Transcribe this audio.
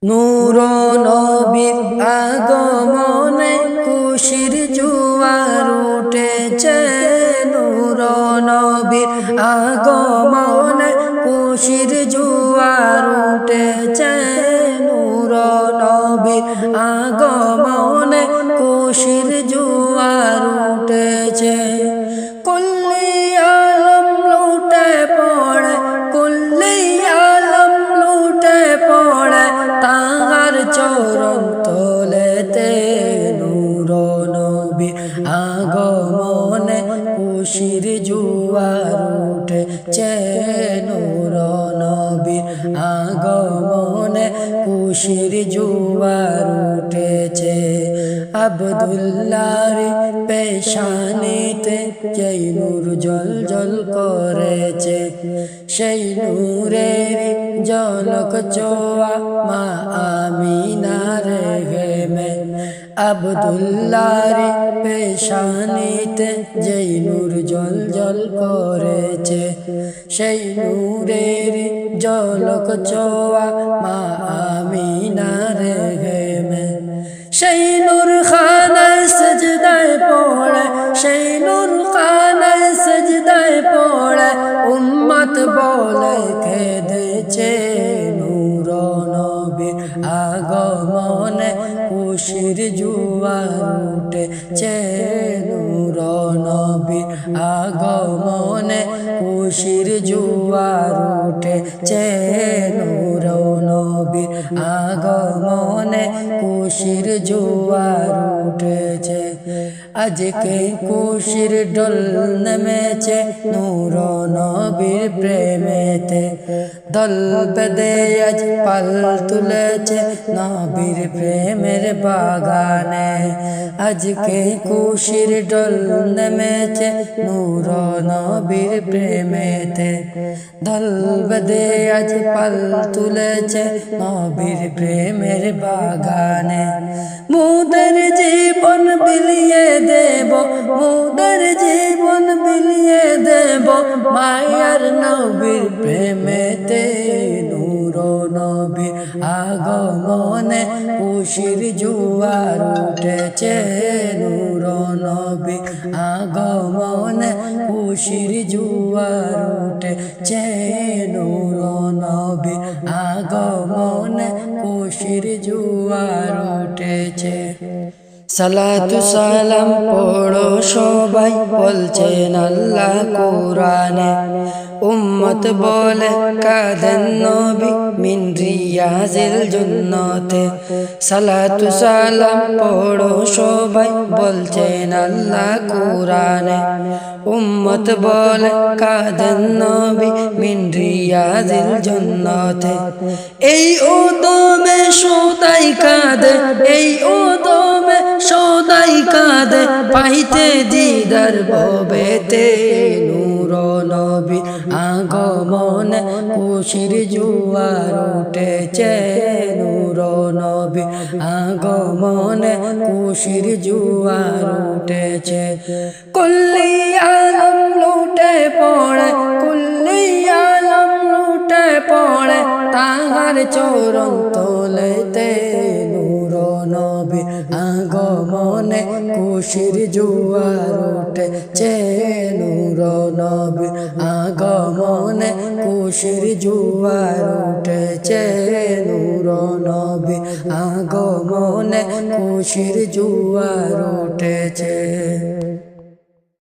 নূর নবীর আগমনে খুশির জোয়ার উঠেছে। নূর নবীর আগমনে খুশির জোয়ার উঠেছে। নূর নবীর আগমনে খুশির জোয়ার উঠেছে। কুল্লি আলম লুটে পড়ে, কুল্লি আলম লুটে পড়ে তাহার চরণ তলেতে। নূর নবীর আগমনে খুশির জোয়ার উঠেছে। নূর নবীর আগমনে খুশির জোয়ার উঠেছে। আব্দুল্লাহর পেশানিতে যেই নূর জ্বল করেছে, সেই নূরের ঝলক ছোঁয়া মা আমিনার ঘেমে। আব্দুল্লাহর পেশানিতে যেই নূর জ্বল করেছে, সেই নূরের ঝলক ছোঁয়া মা আমিনার ঘেমে। সেই নূর খানায় সেজদায় পড়ে, সেই নূর খানায় সেজদায় পড়ে উম্মত বলে কেঁদেছে। নূর নবীর আগমনে খুশির জোয়ার উঠেছে। নূর নবীর আগমনে খুশির জোয়ার উঠেছে। নূর নবীর আগমনে খুশির জোয়ার উঠেছে। আজকে খুশির ডোল নেমেছে নূর নবীর প্রেমেতে। দল বেঁধে আজ পাল তুলেছে নবীর প্রেমের বাগানে। আজকে খুশির ডোল নেমেছে নূর নবীর প্রেমেতে। দল বেঁধে আজ পাল তুলেছে নবীর প্রেমের বাগানে। মোদের জীবন বিলিয়ে দেব, মোদের জীবন বিলিয়ে দেব মায়ার নবীর প্রেমেতে। নূর নবীর আগমনে খুশির জোয়ার উঠেছে। নূর নবীর আগমনে খুশির জোয়ার উঠেছে। নূর নবীর আগমনে খুশির জোয়ার উঠেছে। সালাতু সালাম পড়ো সবাই বলছেন আল্লাহ কুরআনে। উম্মত বলে কাঁদেন নবী মিন রিয়াজিল জান্নাতে। সালাতু সালাম পড়ো সবাই বলছেন আল্লাহ কুরআনে। উম্মত বলে কাঁদেন নবী মিন রিয়াজিল জান্নাতে। এই উদমে সদাই কাঁদে, এই উদমে সদাই কাঁদে পাইতে দিদার ভবেতে। নূর নবীর আগমনে খুশির জোয়ার উঠেছে। নূর নবীর আগমনে খুশির জোয়ার উঠেছে। কুল্লি আলম লুটে পড়ে, কুল্লি আলম লুটে পড়ে তাহার চরণ তলেতে। নূর নবীর আগমনে খুশির জোয়ার উঠেছে। নূর নবীর আগমনে খুশির জোয়ার উঠেছে। নূর নবীর আগমনে খুশির জোয়ার উঠেছে।